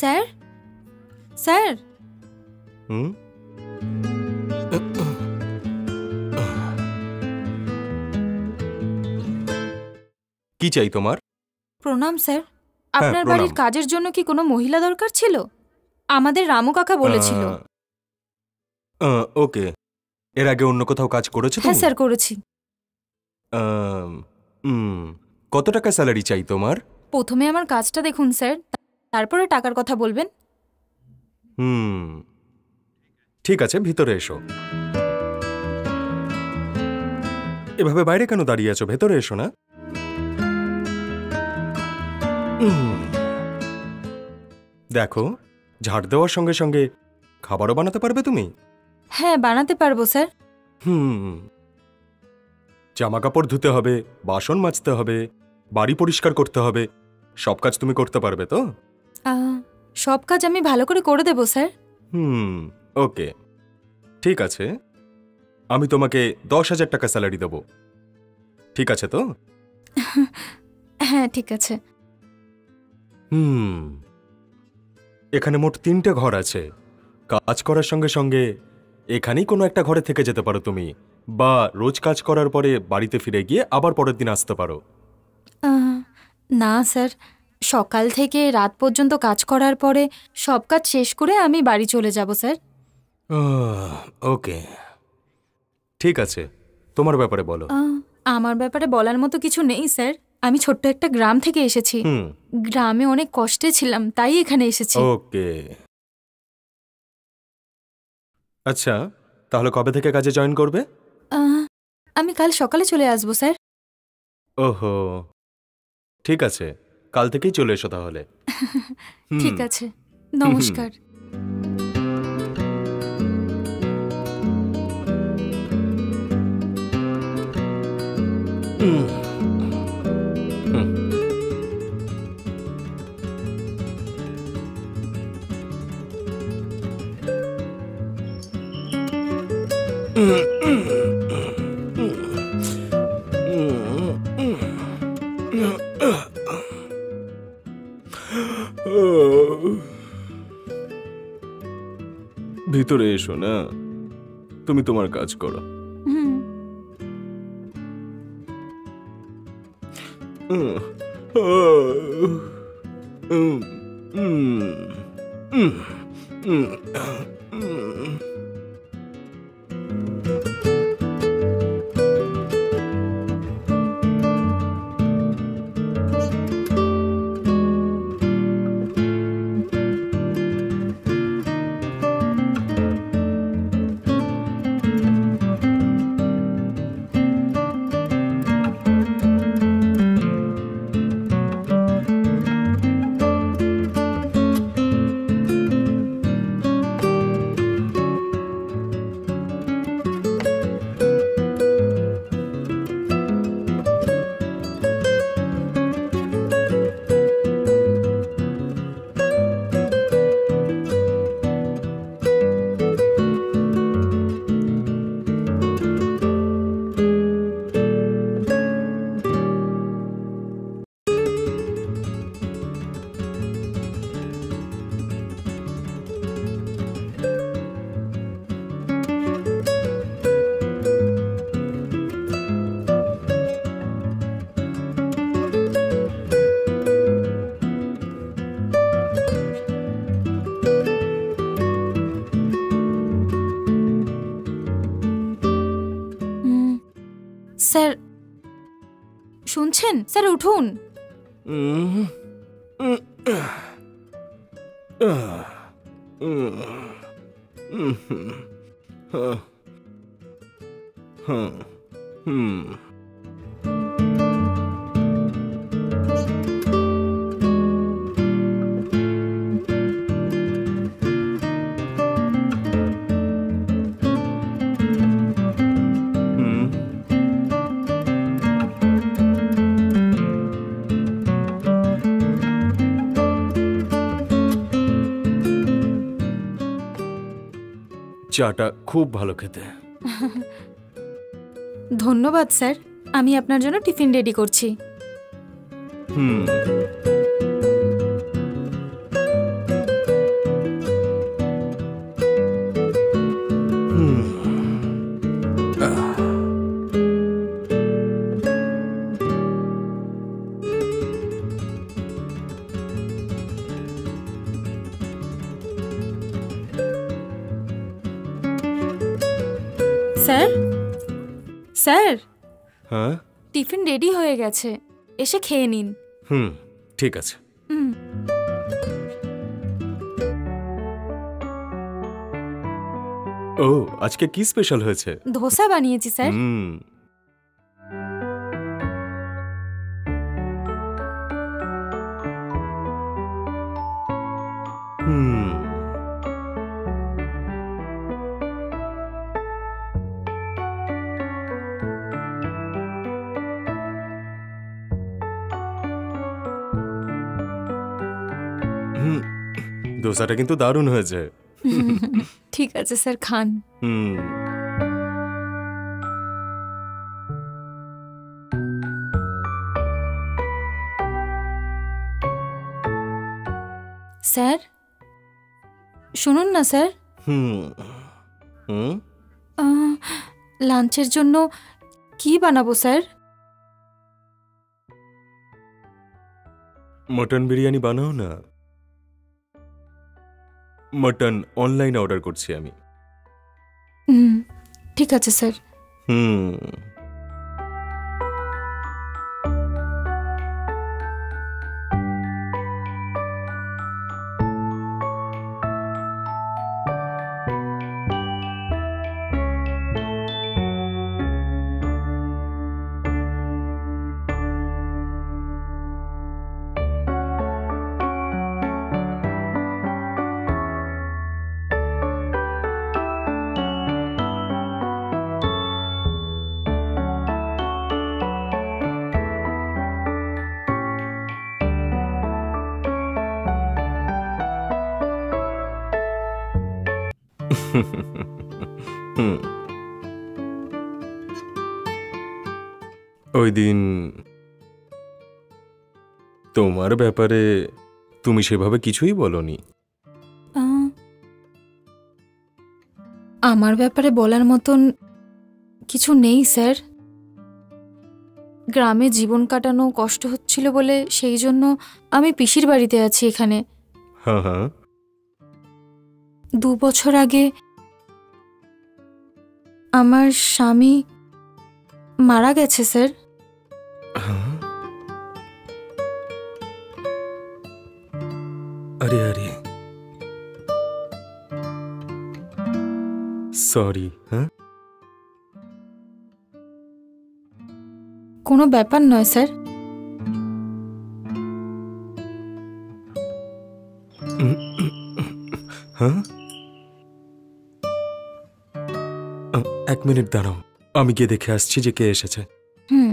Sir sir কি চাই তোমার? প্রণাম স্যার। আপনার বাড়ির কাজের জন্য কি কোনো মহিলা দরকার ছিল? আমাদের রামু কাকা বলেছিল। ওকে, এর আগে অন্য কোথাও কাজ করেছো তুমি? হ্যাঁ স্যার, করেছি। কত টাকা স্যালারি চাই তোমার? প্রথমে আমার কাজটা দেখুন স্যার, তারপরে টাকার কথা বলবেন। ঠিক আছে, ভিতরে এসো। এভাবে বাইরে কেন দাঁড়িয়ে আছো? ভেতরে এসো না। দেখো, ঝাড় দেওয়ার সঙ্গে সঙ্গে খাবারও বানাতে পারবে তুমি? হ্যাঁ, বানাতে পারবো স্যার। জামা কাপড় ধুতে হবে, বাসন মাজতে হবে, বাড়ি পরিষ্কার করতে হবে, সব কাজ তুমি করতে পারবে তো? সব কাজ আমি ভালো করে করে দেবো স্যার। ওকে, ঠিক আছে। আমি তোমাকে 10,000 টাকা স্যালারি দেবো, ঠিক আছে তো? হ্যাঁ, ঠিক আছে। এখানে মোট 3টে ঘর আছে। কাজ করার সঙ্গে সঙ্গে এখানেই কোনো একটা ঘরে থেকে যেতে পারো তুমি, বা রোজ কাজ করার পরে বাড়িতে ফিরে গিয়ে আবার পরের দিন আসতে পারো। না স্যার, সকাল থেকে রাত পর্যন্ত কাজ করার পরে সব কাজ শেষ করে আমি বাড়ি চলে যাব স্যার। ওকে, ঠিক আছে। তোমার ব্যাপারে বলো। আমার ব্যাপারে বলার মতো কিছু নেই স্যার। আমি ছোট্ট একটা গ্রাম থেকে এসেছি। গ্রামে অনেক কষ্টে ছিলাম, তাই এখানে এসেছি। ওকে, আচ্ছা, তাহলে কবে থেকে কাজে জয়েন করবে? আমি কাল সকালে চলে আসবো স্যার। ওহো, ঠিক আছে, কাল থেকেই চলে এসো তাহলে। ঠিক আছে, নমস্কার। ভিতরে এসো না, তুমি তোমার কাজ করো। স্যার শুনছেন? স্যার উঠুন। চাটা খুব ভালো খেতে। ধন্যবাদ স্যার, আমি আপনার জন্য টিফিন রেডি করছি। স্যার, স্যার, হ্যাঁ, টিফিন রেডি হয়ে গেছে, এসে খেয়ে নিন। ঠিক আছে। ও, আজকে কি স্পেশাল হয়েছে? ধোসা বানিয়েছি স্যার। দোসাটা কিন্তু দারুণ হয়েছে। ঠিক আছে স্যার, খান। স্যার, শুনুন না স্যার, লাঞ্চের জন্য কি বানাবো স্যার? মটন বিরিয়ানি বানাও না। মটন অনলাইনে অর্ডার করছি আমি। ঠিক আছে স্যার। ওই দিন তোমার ব্যাপারে তুমি সেভাবে কিছুই বলনি। আমার ব্যাপারে বলার মতন কিছু নেই স্যার। গ্রামে জীবন কাটানো কষ্ট হচ্ছিল বলে সেই জন্য আমি পিসির বাড়িতে আছি এখানে। হ্যাঁ হ্যাঁ, 2 বছর আগে আমার স্বামী মারা গেছে স্যার। আরে আরে, সরি। হ্যাঁ, কোনো ব্যাপার নয় স্যার। হ্যাঁ, 1 মিনিট দাঁড়াও, আমি গিয়ে দেখে আসছি যে কে এসেছে। হুম।